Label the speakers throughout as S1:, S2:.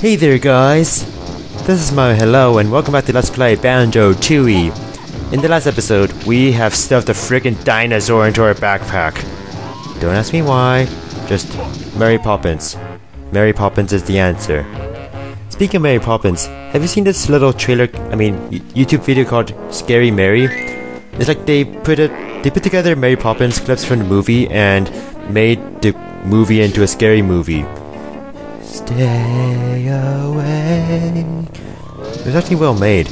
S1: Hey there guys, this is Mo. Hello and welcome back to Let's Play Banjo-Tooie. In the last episode, we have stuffed a friggin' dinosaur into our backpack. Don't ask me why, just Mary Poppins. Mary Poppins is the answer. Speaking of Mary Poppins, have you seen this little trailer, YouTube video called Scary Mary? It's like they put together Mary Poppins clips from the movie and made the movie into a scary movie. Stay away. It was actually well made.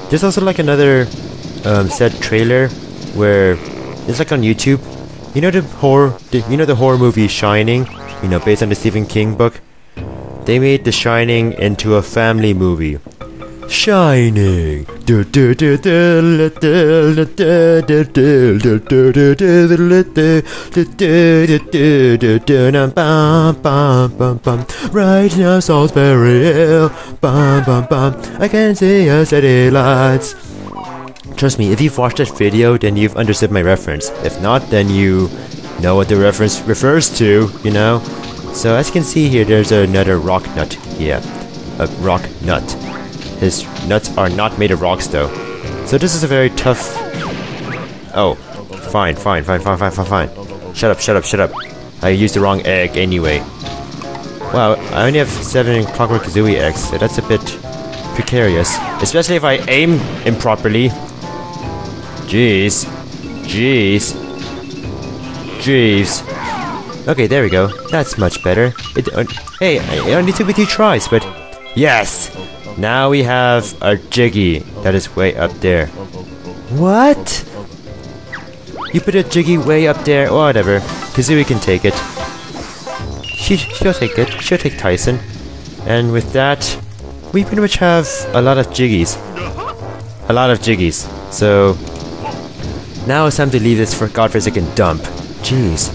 S1: There's also like another said trailer where it's like on YouTube. You know the horror movie Shining? You know, based on the Stephen King book. They made The Shining into a family movie. Shining. Right now, Salisbury Hill. I can see your city lights. Trust me, if you've watched that video, then you've understood my reference. If not, then you know what the reference refers to, you know? So as you can see here, there's another rock nut. Yeah, a rock nut. His nuts are not made of rocks though. So this is a very tough... Oh, fine. Shut up. I used the wrong egg anyway. Wow, I only have 7 Clockwork Kazooie eggs, so that's a bit precarious. Especially if I aim improperly. Jeez. Okay, there we go. That's much better. Hey, it only took me 2 tries, but... Yes! Now we have a Jiggy that is way up there. What? You put a Jiggy way up there, or whatever. Kazooie can take it. She'll take it. She'll take Tyson. And with that, we pretty much have a lot of Jiggies. So now it's time to leave this for godforsaken dump. Jeez.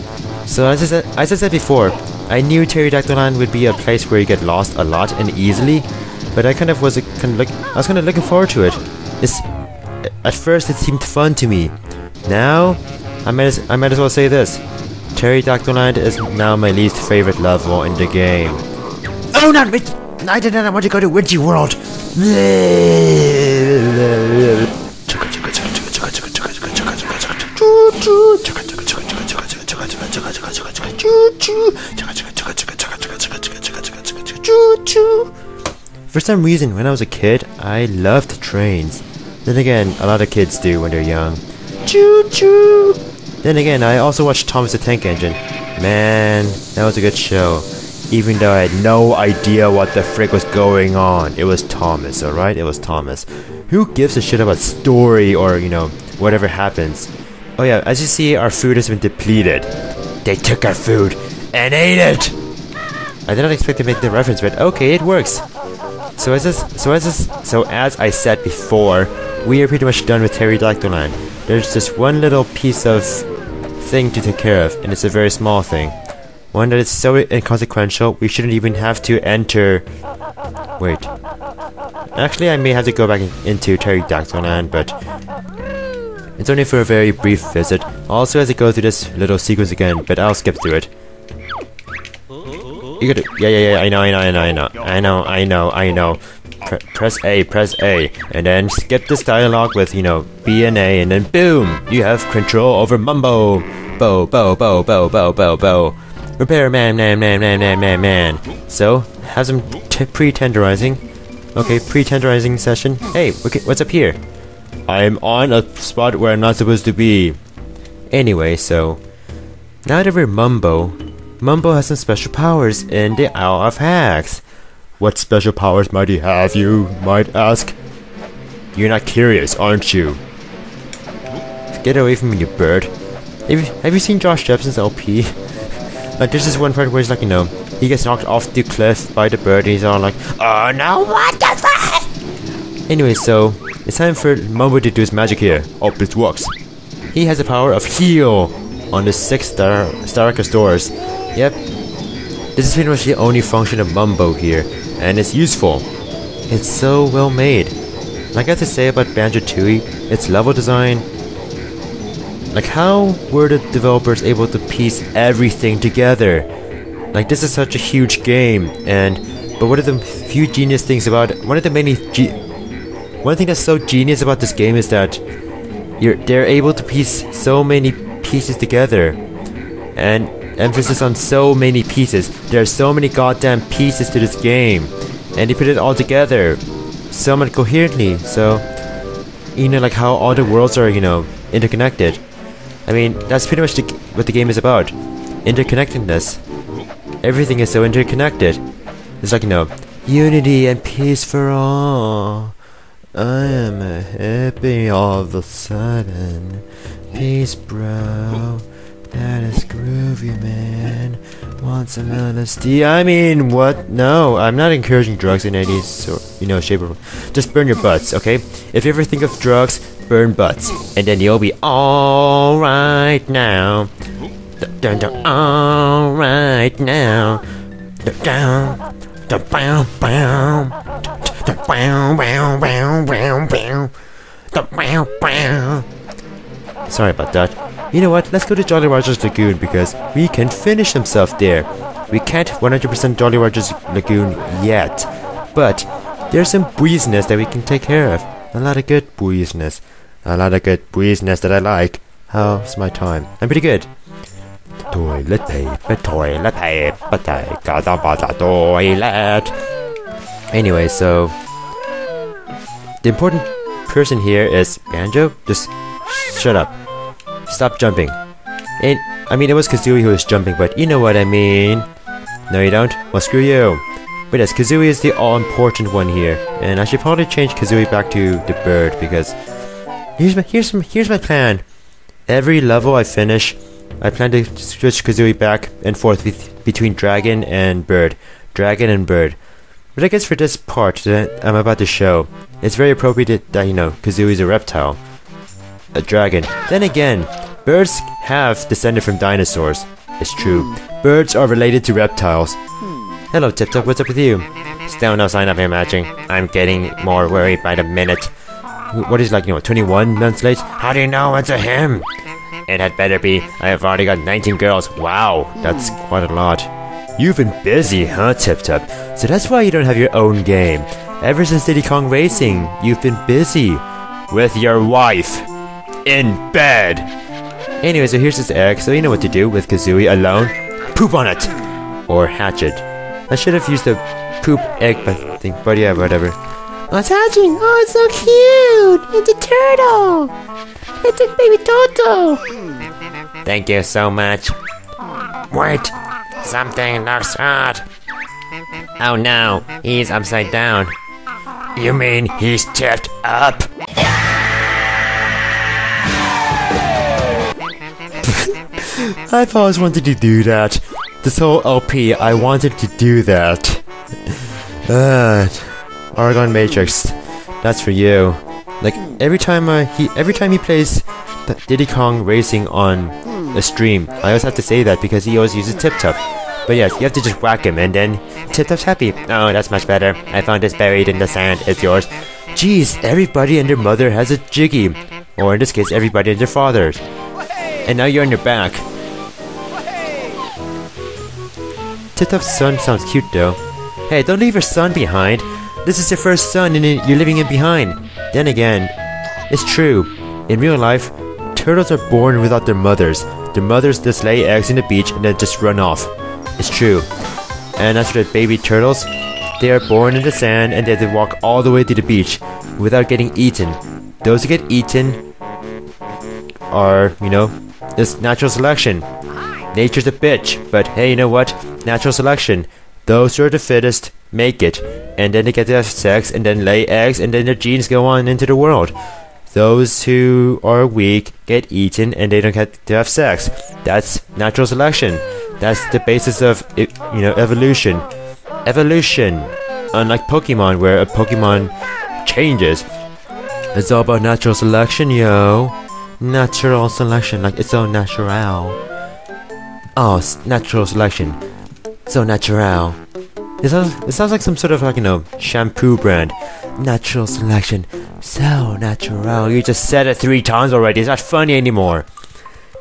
S1: So as I said before, I knew Pterodactyl Land would be a place where you get lost a lot and easily. But I was kind of looking forward to it. At first it seemed fun to me. Now, I might as well say this: Pterodactyl Land is now my least favorite level in the game. Oh, not Witchy! I did not want to go to Witchy World. For some reason, when I was a kid, I loved trains. Then again, a lot of kids do when they're young. Choo-choo! Then again, I also watched Thomas the Tank Engine. Man, that was a good show. Even though I had no idea what the frick was going on. It was Thomas, alright? It was Thomas. Who gives a shit about story or, you know, whatever happens? Oh yeah, as you see, our food has been depleted. They took our food and ate it! I did not expect to make the reference, but okay, it works. So as I said before, we are pretty much done with Pterodactyl Land. There's just one little piece of thing to take care of, and it's a very small thing. One that is so inconsequential, we shouldn't even have to enter... Wait. Actually, I may have to go back into Pterodactyl Land, but... It's only for a very brief visit. Also has to go through this little sequence again, but I'll skip through it. You gotta... Yeah, I know. Press A, and then skip this dialogue with, you know, B and A, and then boom! You have control over Mumbo! Bo. Repairman. So, have some pre-tenderizing. Okay, pre-tenderizing session. Hey, what's up here? I'm on a spot where I'm not supposed to be. Anyway, so... Now that we're Mumbo has some special powers in the Isle of Hags. What special powers might he have, you might ask? You're not curious, aren't you? Get away from me, you bird. Have you seen Josh Jepson's LP? Like, there's this one part where he's like, you know, he gets knocked off the cliff by the bird and he's all like, oh no, what the fuck? Anyway, so, it's time for Mumbo to do his magic here. Oh, it works. He has the power of heal on the 6 Starker stores. Yep. This is pretty much the only function of Mumbo here, and it's useful. It's so well made. Like I have to say about Banjo-Tooie, its level design... Like, how were the developers able to piece everything together? Like, this is such a huge game, and But one of the few genius things about one thing that's so genius about this game is that they're able to piece so many pieces together, and emphasis on so many pieces. There are so many goddamn pieces to this game, and they put it all together somewhat coherently. So, like how all the worlds are, interconnected. I mean, that's pretty much what the game is about. Interconnectedness. Everything is so interconnected. It's like, unity and peace for all. I am a hippie all of a sudden. Peace, bro. That is groovy, man. Want some LSD? I mean, what? No, I'm not encouraging drugs in any sort, shape or form. Just burn your butts, okay? If you ever think of drugs, burn butts, and then you'll be all right now. Dun, dun, all right now. Dun, dun, dun, bow, bow. Dun, bow, bow, bow, bow, bow. Dun, bow, bow. Sorry about that. You know what? Let's go to Jolly Roger's Lagoon because we can finish himself there. We can't 100% Jolly Roger's Lagoon yet, but there's some business that we can take care of. A lot of good business. A lot of good business that I like. How's my time? I'm pretty good. Toilet paper, toilet paper, take out the toilet. Anyway, so the important person here is Banjo. Just shut up. Stop jumping. It was Kazooie who was jumping, but you know what I mean. No, you don't? Well, screw you. But yes, Kazooie is the all-important one here, and I should probably change Kazooie back to the bird because here's my plan. Every level I finish, I plan to switch Kazooie back and forth between dragon and bird. Dragon and bird. But I guess for this part that I'm about to show, it's very appropriate that, Kazooie's a reptile. A dragon. Then again, birds have descended from dinosaurs. It's true. Birds are related to reptiles. Hello, Tip Top, what's up with you? Still no sign of him matching. I'm getting more worried by the minute. What is 21 months late? How do you know it's a him? It had better be. I have already got 19 girls. Wow, that's quite a lot. You've been busy, huh, Tip Top? So that's why you don't have your own game. Ever since Diddy Kong Racing, you've been busy. With your wife. In bed. Anyway, so here's this egg, so you know what to do with Kazooie alone. Poop on it! Or hatch it. I should have used the poop egg thing, but yeah, whatever. Oh, it's hatching! Oh, it's so cute! It's a turtle! It's a baby Toto! Thank you so much. Wait! Something looks odd. Oh no, he's upside down. You mean he's tipped up? I've always wanted to do that. This whole LP, I wanted to do that. Argon Matrix, that's for you. Like every time he plays Diddy Kong Racing on a stream, I always have to say that because he always uses Tip Top. But yes, you have to just whack him and then Tip Top's happy. Oh, that's much better. I found this buried in the sand. It's yours. Jeez, everybody and their mother has a jiggy, or in this case, everybody and their fathers. And now you're on your back. Tip Top's son sounds cute though. Hey, don't leave your son behind. This is your first son and you're leaving him behind. Then again, it's true. In real life, turtles are born without their mothers. Their mothers just lay eggs in the beach and then just run off. It's true. And as for the baby turtles, they are born in the sand and they have to walk all the way to the beach without getting eaten. Those who get eaten are, it's natural selection. Nature's a bitch, but hey, you know what? Natural selection. Those who are the fittest make it, and then they get to have sex, and then lay eggs, and then their genes go on into the world. Those who are weak get eaten, and they don't get to have sex. That's natural selection. That's the basis of, evolution. Evolution. Unlike Pokemon, where a Pokemon changes. It's all about natural selection, yo. Natural selection, like it's so natural. Oh, natural selection. So natural. It sounds like some sort of shampoo brand. Natural selection. So natural. You just said it 3 times already. It's not funny anymore.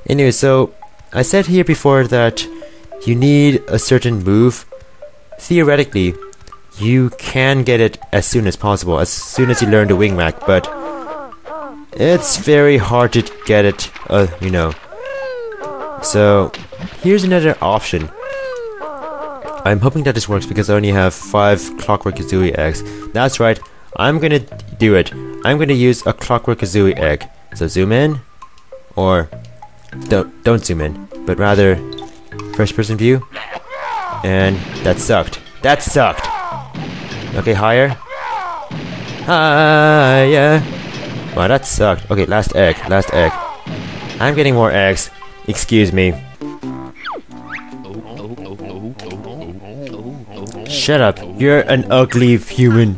S1: Anyway, so I said here before that you need a certain move. Theoretically, you can get it as soon as possible, as soon as you learn the wing whack, but it's very hard to get it, you know. So, here's another option. I'm hoping that this works because I only have 5 Clockwork Kazooie eggs. That's right, I'm gonna do it. I'm gonna use a Clockwork Kazooie egg. So zoom in, or don't zoom in, but rather first person view. And that sucked. That sucked. Okay, higher. Higher. Wow, that sucked. Okay, last egg. Last egg. I'm getting more eggs. Excuse me. Shut up. You're an ugly human.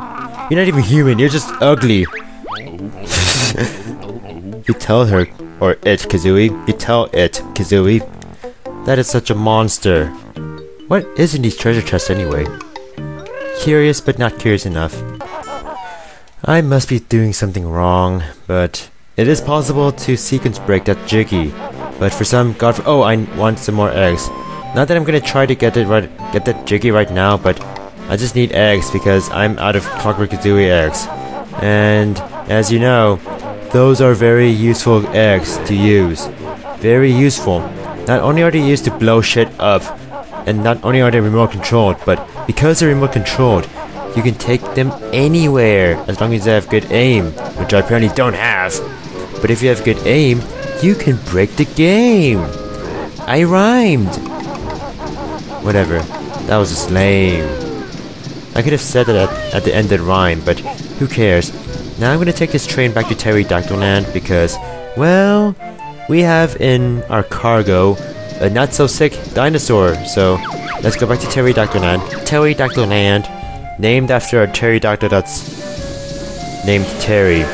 S1: You're not even human. You're just ugly. You tell her, or it, Kazooie. You tell it, Kazooie. That is such a monster. What is in these treasure chests anyway? Curious, but not curious enough. I must be doing something wrong, but it is possible to sequence break that Jiggy. But for some oh, I want some more eggs. Not that I'm gonna try to get that Jiggy right now, but I just need eggs because I'm out of Clockwork Kazooie eggs. And as you know, those are very useful eggs to use. Very useful. Not only are they used to blow shit up, and not only are they remote controlled, but because they're remote controlled, you can take them anywhere as long as you have good aim, which I apparently don't have. But if you have good aim, you can break the game. I rhymed. Whatever. That was just lame. I could have said that at the end of the rhyme, but who cares? Now I'm gonna take this train back to Pterodactyl Land because, well, we have in our cargo a not so sick dinosaur. So let's go back to Pterodactyl Land. Pterodactyl Land, named after a pterodactyl that's named Terry.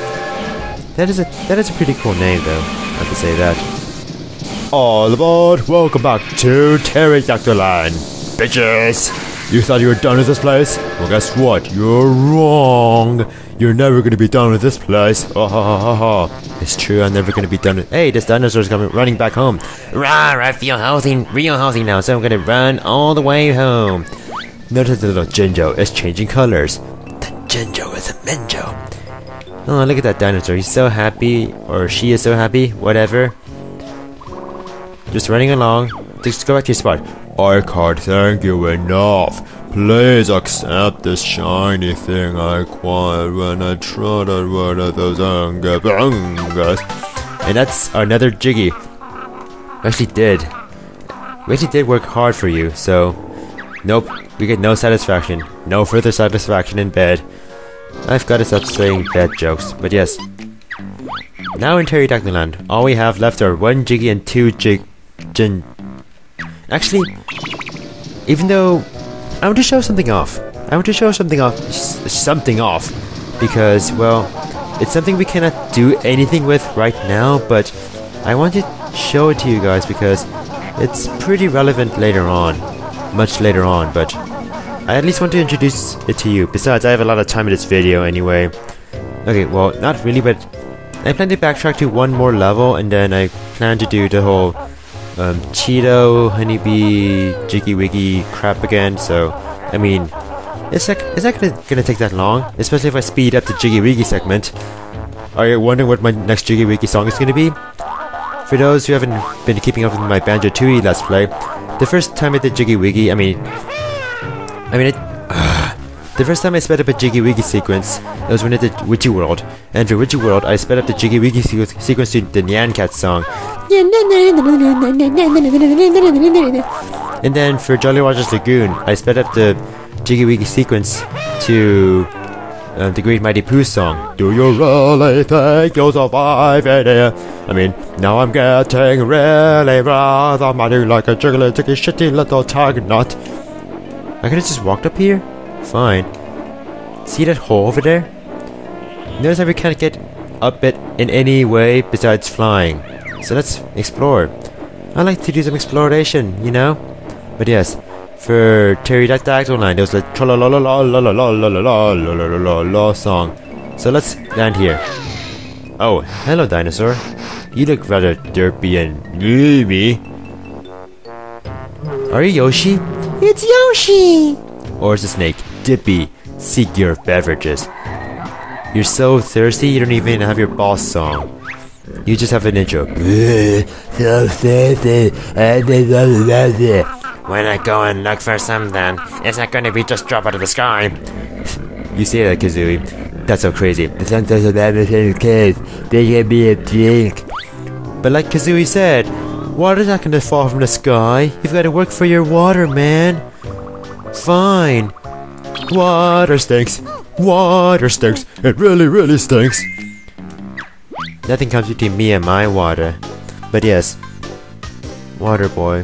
S1: That is a pretty cool name, though. I have to say that. All aboard! Welcome back to Pterodactyl Land, bitches! You thought you were done with this place? Well, guess what? You're wrong. You're never gonna be done with this place. Oh, ha, ha, ha, ha. It's true, I'm never gonna be done with. Hey, this dinosaur's coming running back home. Rah, I feel healthy, real healthy now, so I'm gonna run all the way home. Notice the little Jinjo is changing colors. The Jinjo is a Menjo. Oh, look at that dinosaur. He's so happy, or she is so happy, whatever. Just running along. Just go back to your spot. I can't thank you enough. Please accept this shiny thing I acquired when I tried out one of those ungabangas. And that's another Jiggy. We actually did work hard for you, so nope, we get no satisfaction. No further satisfaction in bed. I've got to stop saying bad jokes, but yes. Now in Pterodactyl Land, all we have left are 1 Jiggy and 2 Actually, even though I want to show something off. Because, well, it's something we cannot do anything with right now, but I want to show it to you guys because it's pretty relevant later on. Much later on, but I at least want to introduce it to you. Besides, I have a lot of time in this video anyway. Okay, well, not really, but I plan to backtrack to one more level, and then I plan to do the whole Cheeto, Honeybee, Jiggy Wiggy crap again, so, I mean, it's not gonna take that long, especially if I speed up the Jiggy Wiggy segment. Are you wondering what my next Jiggy Wiggy song is gonna be? For those who haven't been keeping up with my Banjo-Tooie Let's Play, the first time I did Jiggy Wiggy, the first time I sped up a Jiggy Wiggy sequence, it was when I did Witchy World. And for Witchy World, I sped up the Jiggy Wiggy sequence to the Nyan Cat song. And then for Jolly Roger's Lagoon, I sped up the Jiggy Wiggy sequence to the Great Mighty Pooh song. Do you really think you'll survive it here? I mean, now I'm getting really rather mighty like a jiggly jiggy shitty little tag nut. I could've just walked up here? Fine. See that hole over there? Notice how we can't get up it in any way besides flying. So let's explore. I like to do some exploration, you know? But yes, for Pterodactyl Land, there was a tra-la-la-la-la-la-la-la-la-la-la-la-la song. So let's land here. Oh, hello dinosaur. You look rather derpy and gloomy. Are you Yoshi? It's Yoshi! Or is the snake Dippy? seek your beverages. You're so thirsty you don't even have your boss song. You just have an intro. So thirsty. When I go and look for something, it's not gonna be just drop out of the sky. You say that, Kazooie. That's so crazy. The sun doesn't have a case. They can be a drink. But like Kazooie said, water's not gonna fall from the sky. You've gotta work for your water, man. Fine. Water stinks. Water stinks. It really, really stinks. Nothing comes between me and my water. But yes, Water Boy.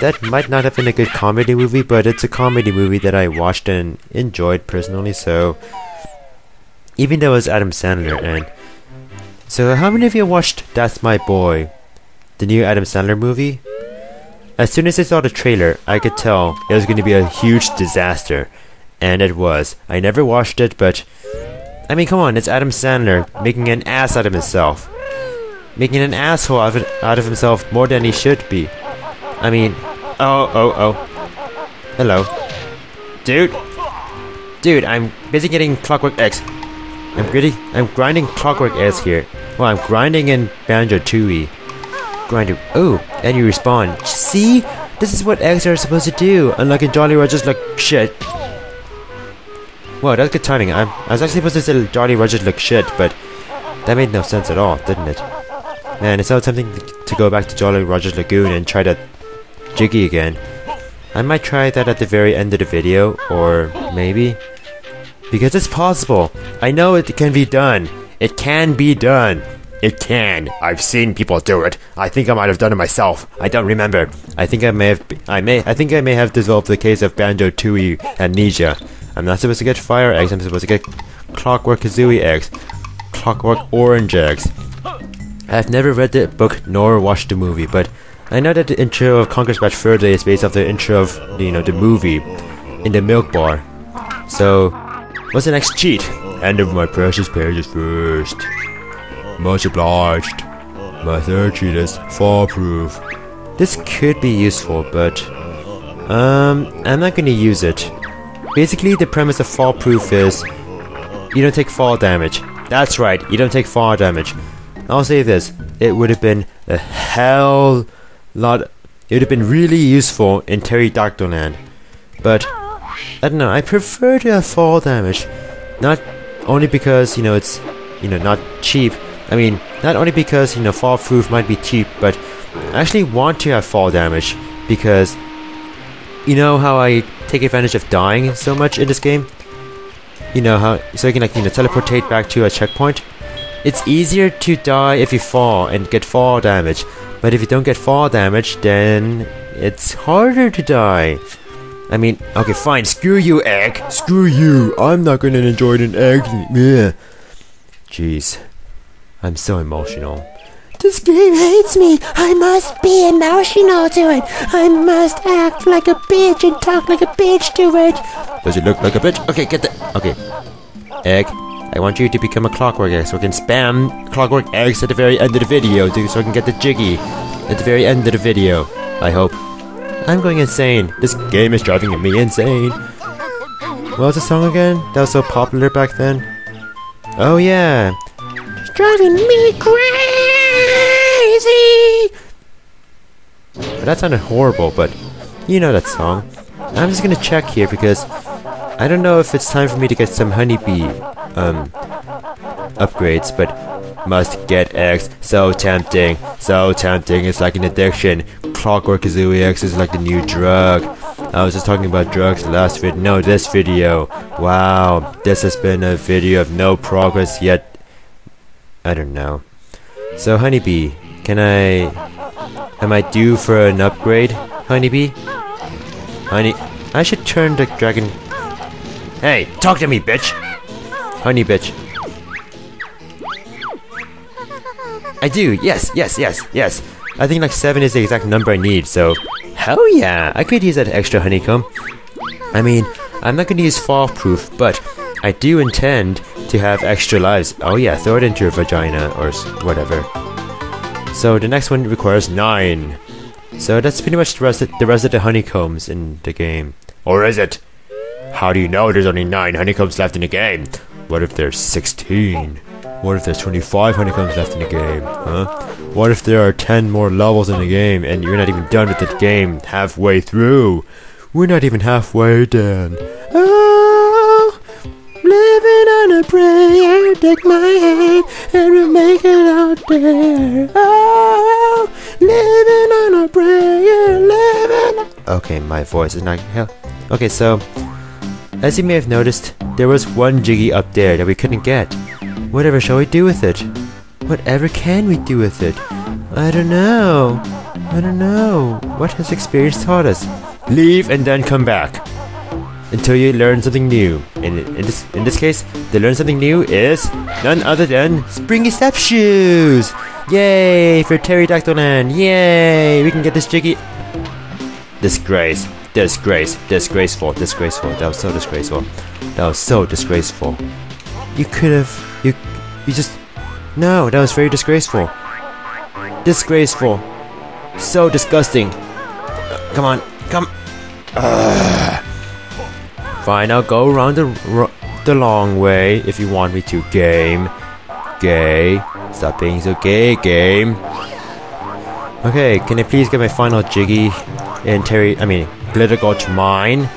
S1: That might not have been a good comedy movie, but it's a comedy movie that I watched and enjoyed personally, so... Even though it was Adam Sandler, and... So how many of you watched That's My Boy? The new Adam Sandler movie? As soon as I saw the trailer, I could tell it was going to be a huge disaster. And it was. I never watched it, but... I mean, come on, it's Adam Sandler making an ass out of himself. Making an asshole out of himself more than he should be. I mean... Oh. Hello. Dude, I'm busy getting Clockwork Eggs. I'm grinding Clockwork Eggs here. Well, I'm grinding in Banjo-Tooie. Grinding. Oh, and you respawn. See? This is what eggs are supposed to do. Unlike in Jolly Roger's like shit. Wow, that's good timing. I was actually supposed to say Jolly Roger's look shit, but that made no sense at all, didn't it? Man, it's so tempting to go back to Jolly Roger's Lagoon and try that Jiggy again. I might try that at the very end of the video, or maybe. Because it's possible. I know it can be done. It can be done. It can. I've seen people do it. I think I might have done it myself. I don't remember. I think I may have developed the case of Banjo-Tooie amnesia. I'm not supposed to get fire eggs. I'm supposed to get Clockwork Kazooie eggs. Clockwork Orange eggs. I've never read the book nor watched the movie, but I know that the intro of Conker's Bad Fur Day is based off the intro of, the movie in the milk bar. So, what's the next cheat? End of my precious pages first. Much obliged. My third cheat is fall proof. This could be useful, but I'm not going to use it. Basically, the premise of fall proof is you don't take fall damage. That's right, you don't take fall damage. I'll say this: it would have been a hell lot. It would have been really useful in Pterodactyl Land, but I don't know. I prefer to have fall damage, not only because it's not cheap. I mean, not only because fall proof might be cheap, but I actually want to have fall damage because you know how I take advantage of dying so much in this game. You know how so you can teleportate back to a checkpoint. It's easier to die if you fall and get fall damage, but if you don't get fall damage, then it's harder to die. I mean, okay, fine, screw you, egg. Screw you. I'm not gonna enjoy an egg. Yeah. Jeez, I'm so emotional. This game hates me. I must be emotional to it. I must act like a bitch and talk like a bitch to it. Does it look like a bitch? Okay, get the... Okay. Egg, I want you to become a Clockwork Egg so I can spam Clockwork Eggs at the very end of the video so I can get the Jiggy at the very end of the video. I hope. I'm going insane. This game is driving me insane. What was the song again? That was so popular back then. Oh yeah. It's driving me crazy. That sounded horrible, but you know that song. I'm just gonna check here because I don't know if it's time for me to get some honeybee upgrades, but must get eggs. So tempting. So tempting. It's like an addiction. Clockwork Kazooie X is like the new drug. I was just talking about drugs last video. No, this video. Wow. This has been a video of no progress yet. I don't know. So honeybee, am I due for an upgrade? Honeybee? I should turn the dragon. Hey, talk to me, bitch. Honey, bitch. I do. Yes. I think like 7 is the exact number I need, so hell yeah, I could use that extra honeycomb. I mean, I'm not gonna use fall proof, but I do intend to have extra lives. Oh yeah, throw it into your vagina or whatever. So the next one requires 9. So that's pretty much the rest of the honeycombs in the game. Or is it? How do you know there's only 9 honeycombs left in the game? What if there's 16? What if there's 25 honeycombs left in the game? Huh? What if there are 10 more levels in the game and you're not even done with the game halfway through? We're not even halfway done. Oh, living on a prayer, take my hand and we'll make it out there. Oh, living on a prayer, living. Okay, my voice is not. Okay, so as you may have noticed, there was one Jiggy up there that we couldn't get. Whatever shall we do with it? Whatever can we do with it? I don't know. I don't know. What has experience taught us? Leave and then come back until you learn something new. In this case, the learn something new is none other than Springy Step Shoes. Yay for Pterodactyl Land. Yay! We can get this Jiggy. Disgrace. Disgraceful. That was so disgraceful. That was so disgraceful. You could have. You just. No, that was very disgraceful. Disgraceful. So disgusting. Come on. Come. Fine, I'll go around the long way if you want me to. Game. Gay. Stop being so gay, game. Okay, can I please get my final Jiggy and Glitter Gulch mine?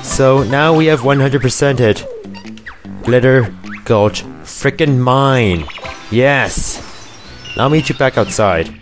S1: So now we have 100% it. Glitter Gulch frickin' mine. Yes! I'll meet you back outside.